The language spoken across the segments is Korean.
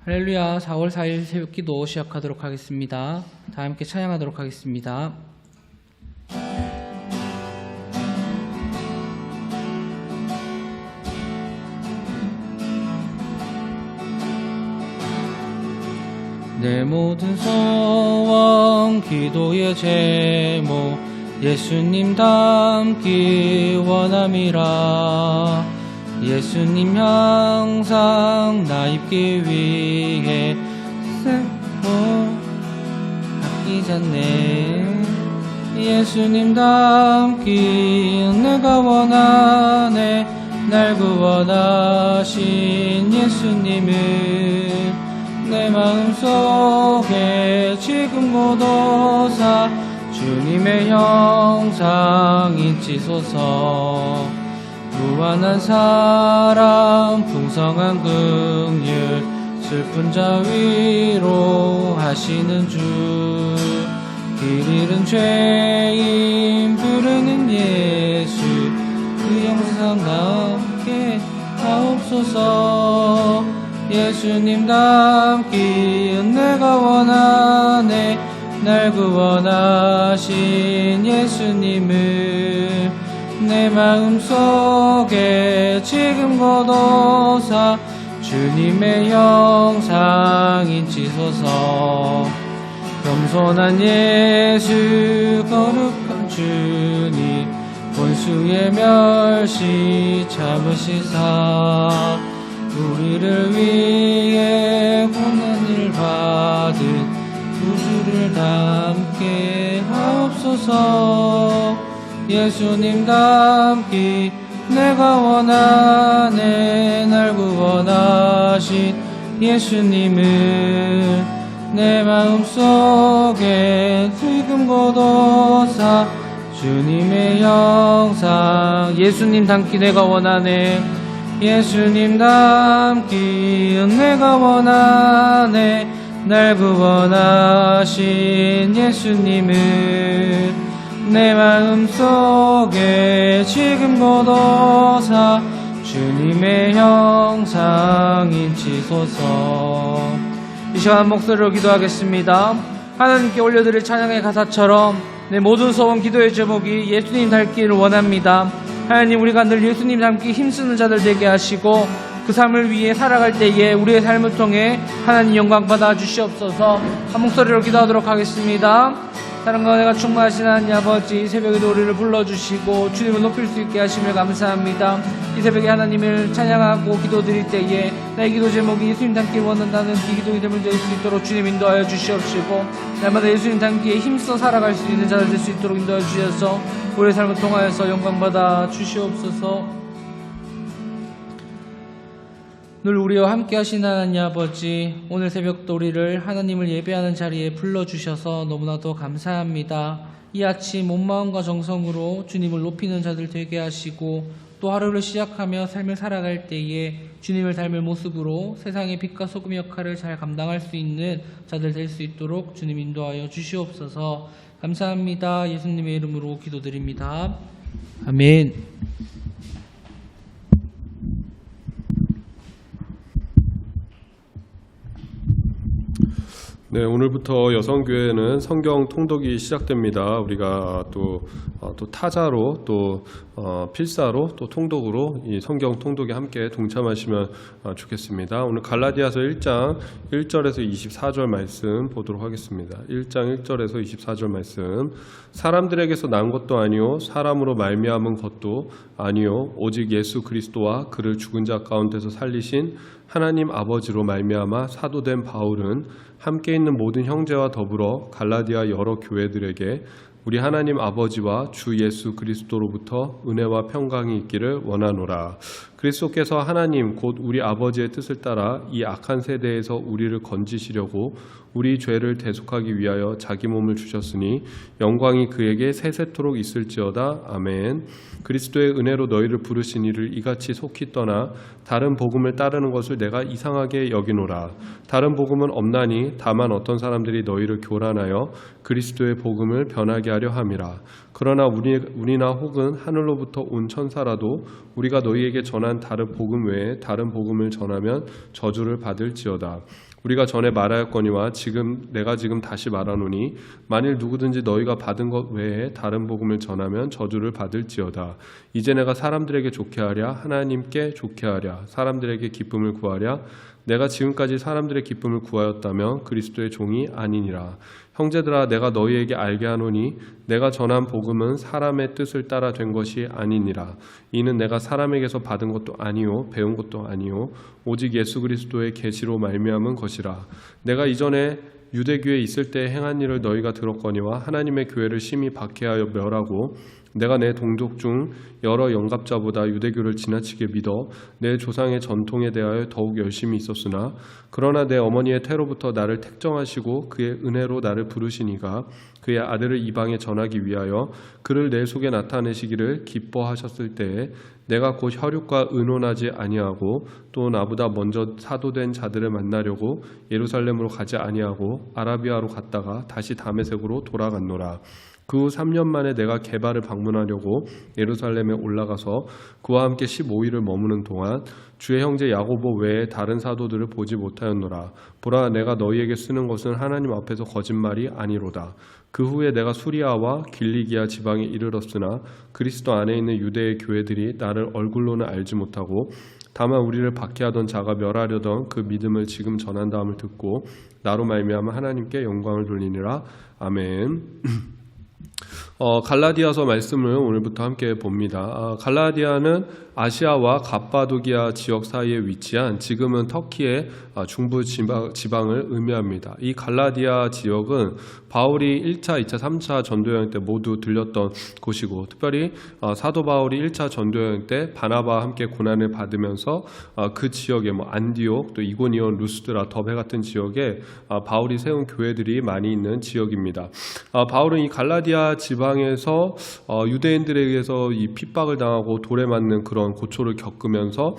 할렐루야. 4월 4일 새벽기도 시작하도록 하겠습니다. 다 함께 찬양하도록 하겠습니다. 내 모든 소원 기도의 제목 예수님 닮기 원함이라. 예수님 형상 나 입기 위해 아끼잖네. 예수님 닮기 내가 원하네. 날 구원하신 예수님을 내 마음속에 지금 모도사 주님의 형상 잊지소서. 무한한 사랑 풍성한 긍휼 슬픈 자 위로 하시는 주. 길 잃은 죄인 부르는 예수 그 형상 닮게 하옵소서. 예수님 닮기 내가 원하네. 날 구원하신 예수님을 내 마음속에 지금 거둬사 주님의 형상 잊지소서. 겸손한 예수 거룩한 주님 원수의 멸시 참으시사 우리를 위해 고난을 받은 구주를 닮게 하옵소서. 예수님 닮기 내가 원하네. 날 구원하신 예수님을 내 마음속에 지금 거둬사 주님의 형상. 예수님 닮기 내가 원하네. 예수님 닮기 내가 원하네. 날 구원하신 예수님을 내 마음속에 지금 거둬사 주님의 형상 잊지소서. 이 시간 목소리로 기도하겠습니다. 하나님께 올려드릴 찬양의 가사처럼 내 모든 소원 기도의 제목이 예수님 닮기를 원합니다. 하나님, 우리가 늘 예수님 닮기 힘쓰는 자들 되게 하시고 그 삶을 위해 살아갈 때에 우리의 삶을 통해 하나님 영광 받아 주시옵소서. 한 목소리로 기도하도록 하겠습니다. 사랑과 은혜가 충만하신 하나님 아버지, 새벽에도 우리를 불러주시고 주님을 높일 수 있게 하심을 감사합니다. 이 새벽에 하나님을 찬양하고 기도드릴 때에 나의 기도 제목이 예수님 닮기를 원한다는 이 기도의 제목이 될 수 있도록 주님 인도하여 주시옵시고, 날마다 예수님 닮기에 힘써 살아갈 수 있는 자들 될 수 있도록 인도하여 주셔서 우리의 삶을 통하여서 영광받아 주시옵소서. 늘 우리와 함께 하신 하나님 아버지, 오늘 새벽도 우리를 하나님을 예배하는 자리에 불러주셔서 너무나도 감사합니다. 이 아침 온 마음과 정성으로 주님을 높이는 자들 되게 하시고 또 하루를 시작하며 삶을 살아갈 때에 주님을 닮을 모습으로 세상의 빛과 소금 역할을 잘 감당할 수 있는 자들 될 수 있도록 주님 인도하여 주시옵소서. 감사합니다. 예수님의 이름으로 기도드립니다. 아멘. 네, 오늘부터 여성교회는 성경 통독이 시작됩니다. 우리가 또 타자로 또 필사로 또 통독으로 이 성경 통독에 함께 동참하시면 좋겠습니다. 오늘 갈라디아서 1장 1절에서 24절 말씀 보도록 하겠습니다. 1장 1절에서 24절 말씀. 사람들에게서 난 것도 아니요 사람으로 말미암은 것도 아니요 오직 예수 그리스도와 그를 죽은 자 가운데서 살리신 하나님 아버지로 말미암아 사도된 바울은 함께 있는 모든 형제와 더불어 갈라디아 여러 교회들에게 우리 하나님 아버지와 주 예수 그리스도로부터 은혜와 평강이 있기를 원하노라. 그리스도께서 하나님 곧 우리 아버지의 뜻을 따라 이 악한 세대에서 우리를 건지시려고 우리 죄를 대속하기 위하여 자기 몸을 주셨으니 영광이 그에게 세세토록 있을지어다. 아멘. 그리스도의 은혜로 너희를 부르신 이를 이같이 속히 떠나 다른 복음을 따르는 것을 내가 이상하게 여기노라. 다른 복음은 없나니 다만 어떤 사람들이 너희를 교란하여 그리스도의 복음을 변하게 하려 함이라. 그러나 우리나 혹은 하늘로부터 온 천사라도 우리가 너희에게 전한 전한 다른 복음 외에 다른 복음을 전하면 저주를 받을지어다. 우리가 전에 말하였거니와 내가 지금 다시 말하노니 만일 누구든지 너희가 받은 것 외에 다른 복음을 전하면 저주를 받을지어다. 이제 내가 사람들에게 좋게 하랴 하나님께 좋게 하랴 사람들에게 기쁨을 구하랴 내가 지금까지 사람들의 기쁨을 구하였다면 그리스도의 종이 아니니라. 형제들아 내가 너희에게 알게 하노니 내가 전한 복음은 사람의 뜻을 따라 된 것이 아니니라. 이는 내가 사람에게서 받은 것도 아니요 배운 것도 아니요 오직 예수 그리스도의 계시로 말미암은 것이라. 내가 이전에 유대교에 있을 때 행한 일을 너희가 들었거니와 하나님의 교회를 심히 박해하여 멸하고 내가 내 동족 중 여러 영갑자보다 유대교를 지나치게 믿어 내 조상의 전통에 대하여 더욱 열심히 있었으나 그러나 내 어머니의 태로부터 나를 택정하시고 그의 은혜로 나를 부르시니가 그의 아들을 이방에 전하기 위하여 그를 내 속에 나타내시기를 기뻐하셨을 때에 내가 곧 혈육과 의논하지 아니하고 또 나보다 먼저 사도된 자들을 만나려고 예루살렘으로 가지 아니하고 아라비아로 갔다가 다시 다메섹으로 돌아갔노라. 그 후 3년 만에 내가 게바를 방문하려고 예루살렘에 올라가서 그와 함께 15일을 머무는 동안 주의 형제 야고보 외에 다른 사도들을 보지 못하였노라. 보라 내가 너희에게 쓰는 것은 하나님 앞에서 거짓말이 아니로다. 그 후에 내가 수리아와 길리기아 지방에 이르렀으나 그리스도 안에 있는 유대의 교회들이 나를 얼굴로는 알지 못하고 다만 우리를 박해하던 자가 멸하려던 그 믿음을 지금 전한다함을 듣고 나로 말미암아 하나님께 영광을 돌리니라. 아멘. 갈라디아서 말씀을 오늘부터 함께 봅니다. 갈라디아는 아시아와 갑바도기아 지역 사이에 위치한 지금은 터키의 중부 지방을 의미합니다. 이 갈라디아 지역은 바울이 1차, 2차, 3차 전도여행 때 모두 들렸던 곳이고 특별히 사도 바울이 1차 전도여행 때 바나바와 함께 고난을 받으면서 그 지역에 안디옥, 또 이고니온, 루스드라, 더베 같은 지역에 바울이 세운 교회들이 많이 있는 지역입니다. 바울은 이 갈라디아 지방에서 유대인들에게서 이 핍박을 당하고 돌에 맞는 그런 고초를 겪으면서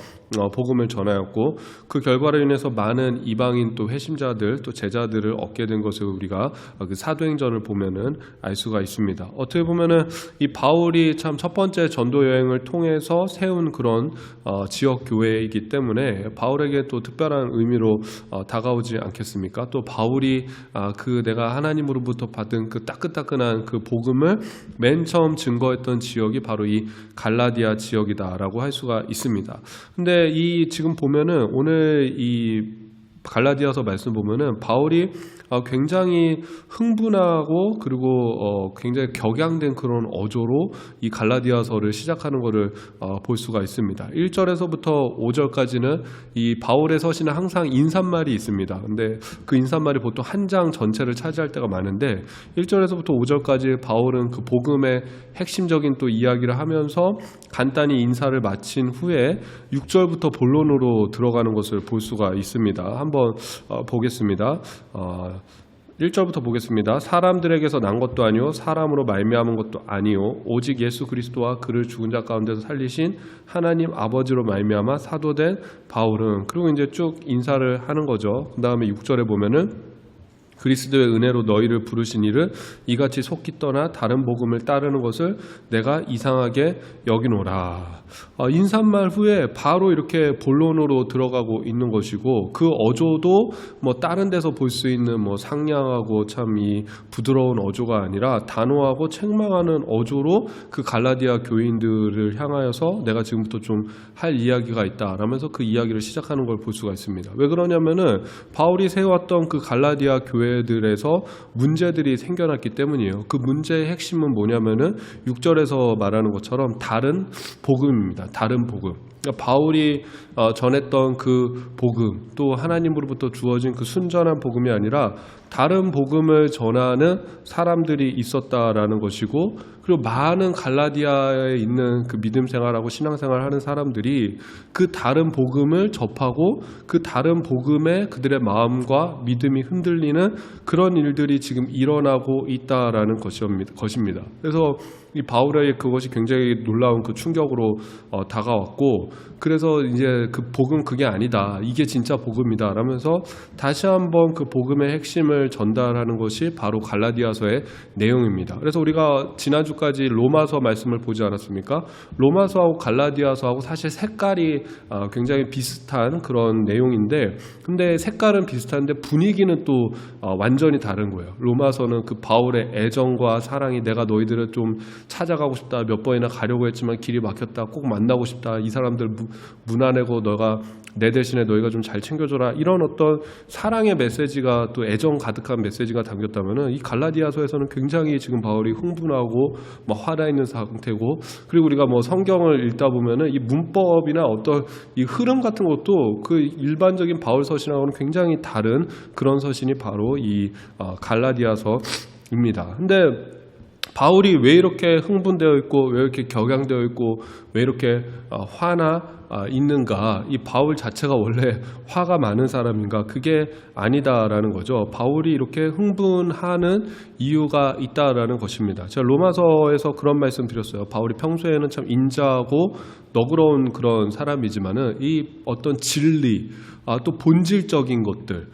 복음을 전하였고 그 결과로 인해서 많은 이방인 또 회심자들 또 제자들을 얻게 된 것을 우리가 그 사도행전을 보면은 알 수가 있습니다. 어떻게 보면은 이 바울이 참 첫 번째 전도 여행을 통해서 세운 그런 지역 교회이기 때문에 바울에게 또 특별한 의미로 다가오지 않겠습니까? 또 바울이 그 내가 하나님으로부터 받은 그 따끈따끈한 그 복음을 맨 처음 증거했던 지역이 바로 이 갈라디아 지역이다라고 할 수가 있습니다. 근데 이 지금 보면은 오늘 이 갈라디아서 말씀 보면은 바울이 굉장히 흥분하고 그리고 굉장히 격양된 그런 어조로 이 갈라디아서를 시작하는 것을 볼 수가 있습니다. 1절에서부터 5절까지는 이 바울의 서신은 항상 인사말이 있습니다. 근데 그 인사말이 보통 한 장 전체를 차지할 때가 많은데 1절에서부터 5절까지 바울은 그 복음의 핵심적인 또 이야기를 하면서 간단히 인사를 마친 후에 6절부터 본론으로 들어가는 것을 볼 수가 있습니다. 한번 보겠습니다. 1절부터 보겠습니다. 사람들에게서 난 것도 아니요 사람으로 말미암은 것도 아니요 오직 예수 그리스도와 그를 죽은 자 가운데서 살리신 하나님 아버지로 말미암아 사도된 바울은, 그리고 이제 쭉 인사를 하는 거죠. 그 다음에 6절에 보면은 그리스도의 은혜로 너희를 부르신 이를 이같이 속기 떠나 다른 복음을 따르는 것을 내가 이상하게 여기노라. 인사말 후에 바로 이렇게 본론으로 들어가고 있는 것이고 그 어조도 뭐 다른 데서 볼 수 있는 뭐 상냥하고 참 이 부드러운 어조가 아니라 단호하고 책망하는 어조로 그 갈라디아 교인들을 향하여서 내가 지금부터 좀 할 이야기가 있다 라면서 그 이야기를 시작하는 걸 볼 수가 있습니다. 왜 그러냐면은 바울이 세웠던 그 갈라디아 교회들에서 문제들이 생겨났기 때문이에요. 그 문제의 핵심은 뭐냐면은 6절에서 말하는 것처럼 다른 복음입니다. 다른 복음. 그러니까 바울이 전했던 그 복음, 또 하나님으로부터 주어진 그 순전한 복음이 아니라 다른 복음을 전하는 사람들이 있었다라는 것이고, 그리고 많은 갈라디아에 있는 그 믿음 생활하고 신앙 생활하는 사람들이 그 다른 복음을 접하고 그 다른 복음에 그들의 마음과 믿음이 흔들리는 그런 일들이 지금 일어나고 있다라는 것입니다. 그래서 이 바울의 그것이 굉장히 놀라운 그 충격으로 다가왔고, 그래서 이제 그 복음 그게 아니다, 이게 진짜 복음이다 라면서 다시 한번 그 복음의 핵심을 전달하는 것이 바로 갈라디아서의 내용입니다. 그래서 우리가 지난주까지 로마서 말씀을 보지 않았습니까? 로마서하고 갈라디아서하고 사실 색깔이 굉장히 비슷한 그런 내용인데, 근데 색깔은 비슷한데 분위기는 또 완전히 다른 거예요. 로마서는 그 바울의 애정과 사랑이, 내가 너희들을 좀 찾아가고 싶다, 몇 번이나 가려고 했지만 길이 막혔다, 꼭 만나고 싶다, 이 사람들 무난하고 너가 내 대신에 너희가 좀 잘 챙겨줘라, 이런 어떤 사랑의 메시지가, 또 애정 가득한 메시지가 담겼다면은 이 갈라디아서에서는 굉장히 지금 바울이 흥분하고 막 화나 있는 상태고, 그리고 우리가 뭐 성경을 읽다 보면은 이 문법이나 어떤 이 흐름 같은 것도 그 일반적인 바울 서신하고는 굉장히 다른 그런 서신이 바로 이 갈라디아서입니다. 근데 바울이 왜 이렇게 흥분되어 있고, 왜 이렇게 격양되어 있고, 왜 이렇게 화나 있는가? 이 바울 자체가 원래 화가 많은 사람인가? 그게 아니다라는 거죠. 바울이 이렇게 흥분하는 이유가 있다라는 것입니다. 제가 로마서에서 그런 말씀 드렸어요. 바울이 평소에는 참 인자하고 너그러운 그런 사람이지만은 이 어떤 진리, 또 본질적인 것들,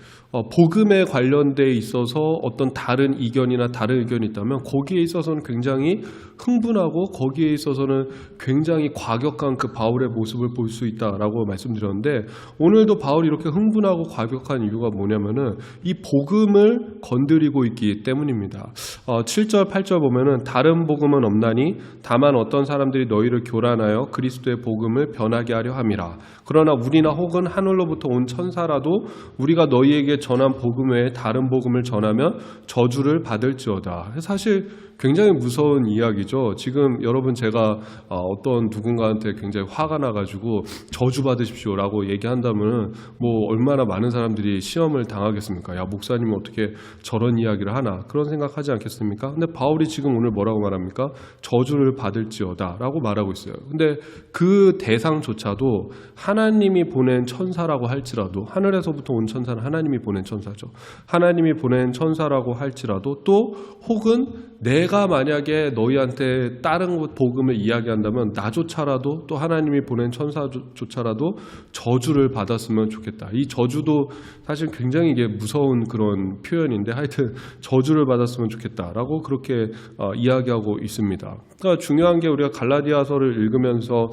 복음에 관련돼 있어서 어떤 다른 이견이나 다른 의견이 있다면 거기에 있어서는 굉장히 흥분하고, 거기에 있어서는 굉장히 과격한 그 바울의 모습을 볼 수 있다라고 말씀드렸는데, 오늘도 바울이 이렇게 흥분하고 과격한 이유가 뭐냐면은 이 복음을 건드리고 있기 때문입니다. 7절 8절 보면은 다른 복음은 없나니 다만 어떤 사람들이 너희를 교란하여 그리스도의 복음을 변하게 하려 함이라. 그러나 우리나 혹은 하늘로부터 온 천사라도 우리가 너희에게 전한 복음 외에 다른 복음을 전하면 저주를 받을지어다. 사실 굉장히 무서운 이야기죠. 지금 여러분, 제가 어떤 누군가한테 굉장히 화가 나가지고 저주 받으십시오라고 얘기한다면 뭐 얼마나 많은 사람들이 시험을 당하겠습니까? 야, 목사님이 어떻게 저런 이야기를 하나, 그런 생각하지 않겠습니까? 근데 바울이 지금 오늘 뭐라고 말합니까? 저주를 받을지어다 라고 말하고 있어요. 근데 그 대상조차도 하나님이 보낸 천사라고 할지라도, 하늘에서부터 온 천사는 하나님이 보낸 천사죠. 하나님이 보낸 천사라고 할지라도, 또 혹은 내가 만약에 너희한테 다른 복음을 이야기한다면 나조차라도, 또 하나님이 보낸 천사조차라도 저주를 받았으면 좋겠다. 이 저주도 사실 굉장히 이게 무서운 그런 표현인데, 하여튼 저주를 받았으면 좋겠다라고 그렇게 이야기하고 있습니다. 그러니까 중요한 게, 우리가 갈라디아서를 읽으면서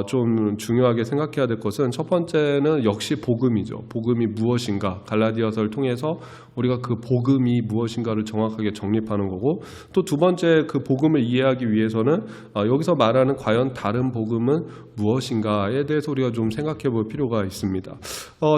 좀 중요하게 생각해야 될 것은, 첫 번째는 역시 복음이죠. 복음이 무엇인가, 갈라디아서를 통해서 우리가 그 복음이 무엇인가를 정확하게 정립하는 거고, 또 두 번째, 그 복음을 이해하기 위해서는 여기서 말하는 과연 다른 복음은 무엇인가에 대해서 우리가 좀 생각해 볼 필요가 있습니다.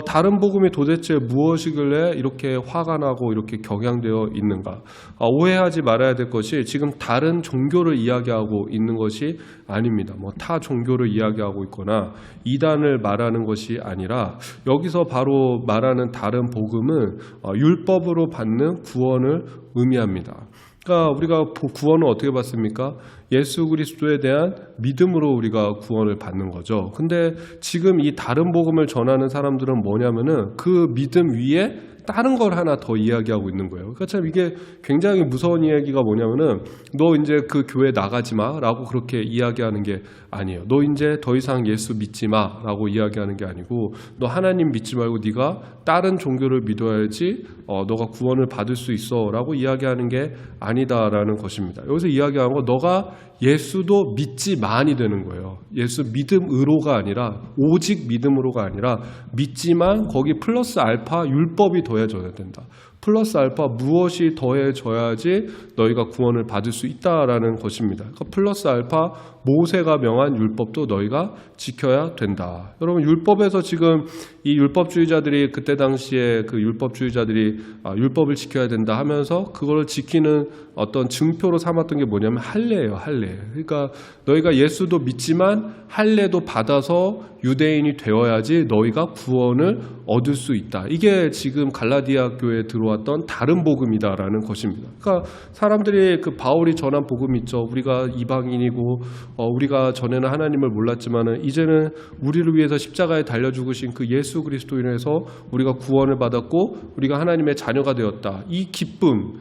다른 복음이 도대체 무엇이길래 이렇게 화가 나고 이렇게 격양되어 있는가? 오해하지 말아야 될 것이, 지금 다른 종교를 이야기하고 있는 것이 아닙니다. 뭐 타 종교를 이야기하고 있거나 이단을 말하는 것이 아니라, 여기서 바로 말하는 다른 복음은 율법으로 받는 구원을 의미합니다. 그러니까 우리가 구원을 어떻게 받습니까? 예수 그리스도에 대한 믿음으로 우리가 구원을 받는 거죠. 근데 지금 이 다른 복음을 전하는 사람들은 뭐냐면은 그 믿음 위에 다른 걸 하나 더 이야기하고 있는 거예요. 그러니까 참 이게 굉장히 무서운 이야기가 뭐냐면은, 너 이제 그 교회 나가지 마 라고 그렇게 이야기하는 게 아니에요. 너 이제 더 이상 예수 믿지 마 라고 이야기하는 게 아니고, 너 하나님 믿지 말고 네가 다른 종교를 믿어야지 너가 구원을 받을 수 있어 라고 이야기하는 게 아니다라는 것입니다. 여기서 이야기하는 건, 너가 예수도 믿지만이 되는 거예요. 예수 믿음으로가 아니라, 오직 믿음으로가 아니라, 믿지만 거기 플러스 알파 율법이 더해져야 된다. 플러스 알파 무엇이 더해져야지 너희가 구원을 받을 수 있다라는 것입니다. 그러니까 플러스 알파 모세가 명한 율법도 너희가 지켜야 된다. 여러분, 율법에서 지금 이 율법주의자들이, 그때 당시에 그 율법주의자들이 율법을 지켜야 된다 하면서 그걸 지키는 어떤 증표로 삼았던 게 뭐냐면 할례예요. 할례. 그러니까 너희가 예수도 믿지만 할례도 받아서 유대인이 되어야지 너희가 구원을 얻을 수 있다. 이게 지금 갈라디아 교회에 들어왔던 다른 복음이다라는 것입니다. 그러니까 사람들이 그 바울이 전한 복음 있죠. 우리가 이방인이고 우리가 전에는 하나님을 몰랐지만은 이제는 우리를 위해서 십자가에 달려 죽으신 그 예수 그리스도인에서 우리가 구원을 받았고 우리가 하나님의 자녀가 되었다. 이 기쁨,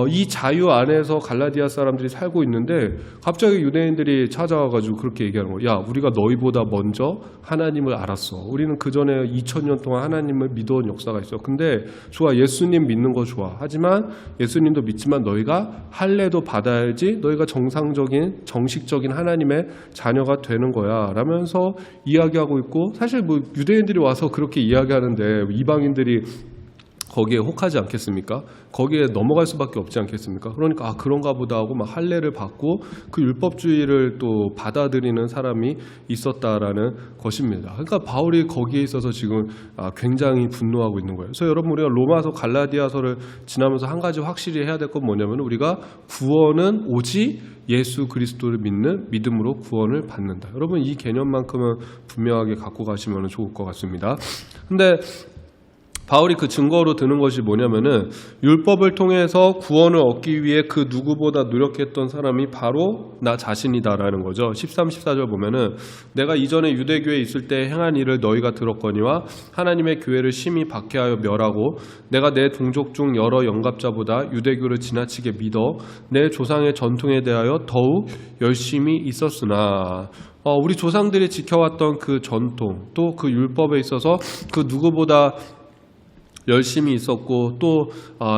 이 자유 안에서 갈라디아 사람들이 살고 있는데 갑자기 유대인들이 찾아와가지고 그렇게 얘기하는 거예요. 야, 우리가 너희보다 먼저 하나님을 알았어. 우리는 그 전에 2000년 동안 하나님을 믿어온 역사가 있어. 근데 좋아, 예수님 믿는 거 좋아. 하지만 예수님도 믿지만 너희가 할례도 받아야지 너희가 정상적인 정식적인 하나님의 자녀가 되는 거야 라면서 이야기하고 있고, 사실 뭐 유대인들이 와서 그렇게 이야기하는데 이방인들이 거기에 혹하지 않겠습니까? 거기에 넘어갈 수밖에 없지 않겠습니까? 그러니까 그런가 보다 하고 막 할례를 받고 그 율법주의를 또 받아들이는 사람이 있었다라는 것입니다. 그러니까 바울이 거기에 있어서 지금 굉장히 분노하고 있는 거예요. 그래서 여러분, 우리가 로마서 갈라디아서를 지나면서 한 가지 확실히 해야 될 건 뭐냐면, 우리가 구원은 오직 예수 그리스도를 믿는 믿음으로 구원을 받는다. 여러분, 이 개념만큼은 분명하게 갖고 가시면 좋을 것 같습니다. 근데 바울이 그 증거로 드는 것이 뭐냐면은, 율법을 통해서 구원을 얻기 위해 그 누구보다 노력했던 사람이 바로 나 자신이다라는 거죠. 13, 14절 보면은, 내가 이전에 유대교에 있을 때 행한 일을 너희가 들었거니와 하나님의 교회를 심히 박해하여 멸하고 내가 내 동족 중 여러 영갑자보다 유대교를 지나치게 믿어 내 조상의 전통에 대하여 더욱 열심히 있었으나, 우리 조상들이 지켜왔던 그 전통, 또 그 율법에 있어서 그 누구보다 열심히 있었고, 또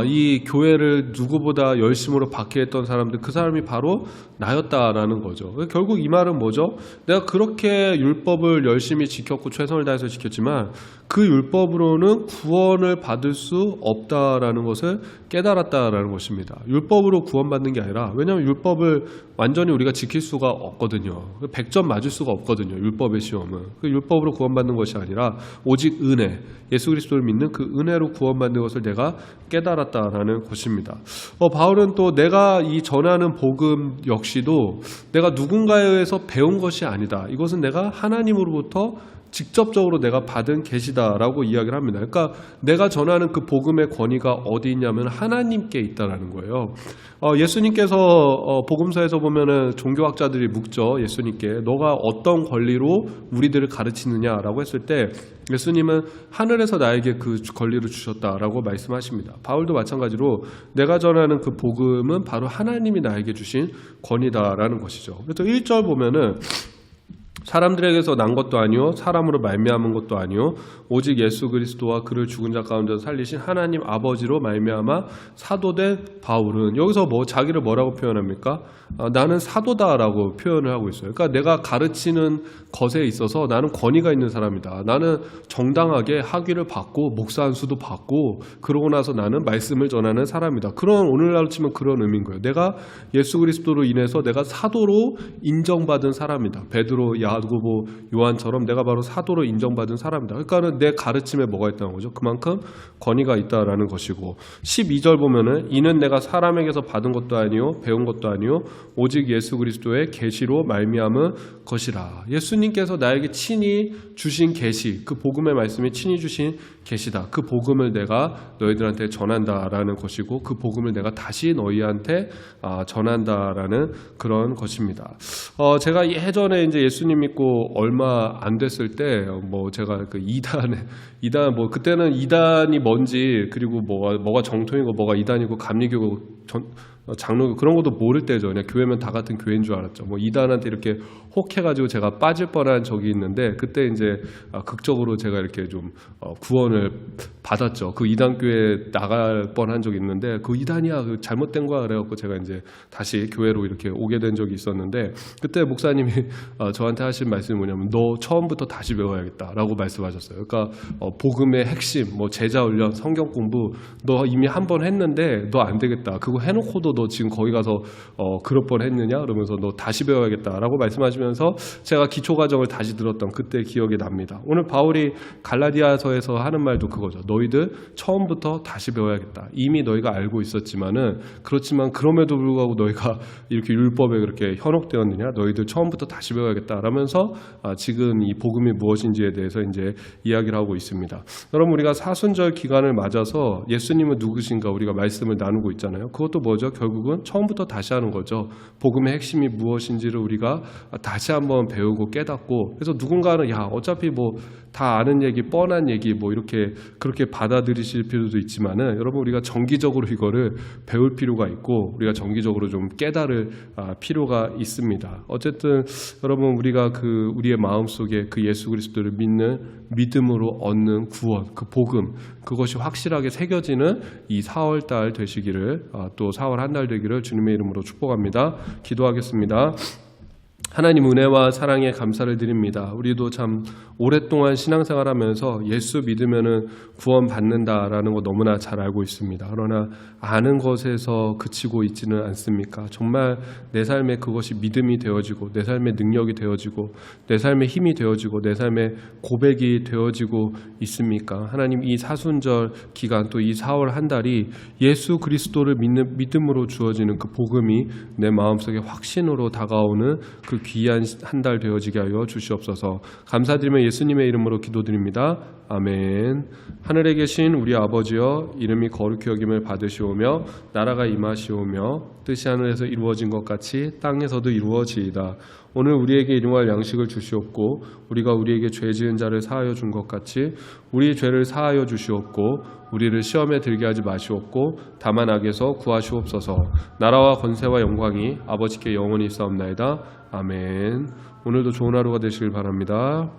이 교회를 누구보다 열심으로 박해했던 사람들, 그 사람이 바로 나였다라는 거죠. 결국 이 말은 뭐죠? 내가 그렇게 율법을 열심히 지켰고 최선을 다해서 지켰지만 그 율법으로는 구원을 받을 수 없다라는 것을 깨달았다라는 것입니다. 율법으로 구원받는 게 아니라, 왜냐하면 율법을 완전히 우리가 지킬 수가 없거든요. 100점 맞을 수가 없거든요. 율법의 시험은. 그 율법으로 구원받는 것이 아니라 오직 은혜, 예수 그리스도를 믿는 그 은혜로 구원받는 것을 내가 깨달았다라는 것입니다. 바울은 또 내가 이 전하는 복음 역시도 내가 누군가에 의해서 배운 것이 아니다. 이것은 내가 하나님으로부터 직접적으로 내가 받은 계시다라고 이야기를 합니다. 그러니까 내가 전하는 그 복음의 권위가 어디 있냐면 하나님께 있다라는 거예요. 예수님께서 복음서에서 보면은 종교학자들이 묻죠. 예수님께 너가 어떤 권리로 우리들을 가르치느냐라고 했을 때 예수님은 하늘에서 나에게 그 권리를 주셨다라고 말씀하십니다. 바울도 마찬가지로 내가 전하는 그 복음은 바로 하나님이 나에게 주신 권위다라는 것이죠. 그래서 1절 보면은 사람들에게서 난 것도 아니요 사람으로 말미암은 것도 아니요 오직 예수 그리스도와 그를 죽은 자 가운데서 살리신 하나님 아버지로 말미암아 사도된 바울은, 여기서 자기를 뭐라고 표현합니까? 나는 사도다라고 표현을 하고 있어요. 그러니까 내가 가르치는 것에 있어서 나는 권위가 있는 사람이다. 나는 정당하게 학위를 받고 목사 안수도 받고 그러고 나서 나는 말씀을 전하는 사람이다. 그런, 오늘날로 치면 그런 의미인 거예요. 내가 예수 그리스도로 인해서 내가 사도로 인정받은 사람이다. 베드로, 야고보, 요한처럼 내가 바로 사도로 인정받은 사람이다. 그러니까 내 가르침에 뭐가 있다는 거죠? 그만큼 권위가 있다라는 것이고, 12절 보면은 이는 내가 사람에게서 받은 것도 아니요 배운 것도 아니요 오직 예수 그리스도의 계시로 말미암은 것이라. 예수님께서 나에게 친히 주신 계시, 그 복음의 말씀이 친히 주신 계시다. 그 복음을 내가 너희들한테 전한다라는 것이고, 그 복음을 내가 다시 너희한테 전한다라는 그런 것입니다. 제가 예전에 이제 예수님 믿고 얼마 안 됐을 때 제가 그 이단 그때는 이단이 뭔지, 그리고 뭐가 정통이고 뭐가 이단이고 감리교고 장로교 그런 것도 모를 때죠. 그냥 교회면 다 같은 교회인 줄 알았죠. 이단한테 이렇게 혹해가지고 제가 빠질 뻔한 적이 있는데, 그때 이제 극적으로 제가 이렇게 좀 구원을 받았죠. 그 이단 교회 나갈 뻔한 적이 있는데, 그 이단이야, 그 잘못된 거야 그래갖고 제가 이제 다시 교회로 이렇게 오게 된 적이 있었는데, 그때 목사님이 저한테 하신 말씀이 뭐냐면 너 처음부터 다시 배워야겠다라고 말씀하셨어요. 그러니까 복음의 핵심, 제자 훈련, 성경 공부 너 이미 한 번 했는데 너 안 되겠다. 그거 해놓고도 너 지금 거기 가서 그럴 뻔 했느냐? 그러면서 너 다시 배워야겠다라고 말씀하시면서 제가 기초 과정을 다시 들었던 그때 기억이 납니다. 오늘 바울이 갈라디아서에서 하는 말도 그거죠. 너희들 처음부터 다시 배워야겠다. 이미 너희가 알고 있었지만은, 그렇지만 그럼에도 불구하고 너희가 이렇게 율법에 그렇게 현혹되었느냐? 너희들 처음부터 다시 배워야겠다라면서 지금 이 복음이 무엇인지에 대해서 이제 이야기를 하고 있습니다. 여러분, 우리가 사순절 기간을 맞아서 예수님은 누구신가 우리가 말씀을 나누고 있잖아요. 그것도 뭐죠? 결국은 처음부터 다시 하는 거죠. 복음의 핵심이 무엇인지를 우리가 다시 한번 배우고 깨닫고, 그래서 누군가는 어차피 다 아는 얘기, 뻔한 얘기 이렇게 그렇게 그렇게 받아들이실 필요도 있지만은 여러분 우리가 정기적으로 이거를 배울 필요가 있고 우리가 정기적으로 좀 깨달을 필요가 있습니다. 어쨌든 여러분 우리가 그 우리의 마음속에 그 예수 그리스도를 믿는 믿음으로 얻는 구원, 그 복음, 그것이 확실하게 새겨지는 이 4월달 되시기를 또 4월 한 달 되기를 주님의 이름으로 축복합니다. 기도하겠습니다. 하나님 은혜와 사랑에 감사를 드립니다. 우리도 참 오랫동안 신앙생활하면서 예수 믿으면은 구원받는다라는 거 너무나 잘 알고 있습니다. 그러나 아는 것에서 그치고 있지는 않습니까? 정말 내 삶에 그것이 믿음이 되어지고 내 삶의 능력이 되어지고 내 삶의 힘이 되어지고 내 삶의 고백이 되어지고 있습니까? 하나님 이 사순절 기간 또 이 4월 한 달이 예수 그리스도를 믿는 믿음으로 주어지는 그 복음이 내 마음속에 확신으로 다가오는 그 귀한 한 달 되어지게 하여 주시옵소서. 감사드리며 예수님의 이름으로 기도드립니다. 아멘. 하늘에 계신 우리 아버지여, 이름이 거룩히 여김을 받으시오며 나라가 임하시오며 뜻이 하늘에서 이루어진 것 같이 땅에서도 이루어지이다. 오늘 우리에게 일용할 양식을 주시옵고 우리가 우리에게 죄 지은 자를 사하여 준 것 같이 우리 죄를 사하여 주시옵고 우리를 시험에 들게 하지 마시옵고 다만 악에서 구하시옵소서. 나라와 권세와 영광이 아버지께 영원히 있사옵나이다. 아멘. 오늘도 좋은 하루가 되시길 바랍니다.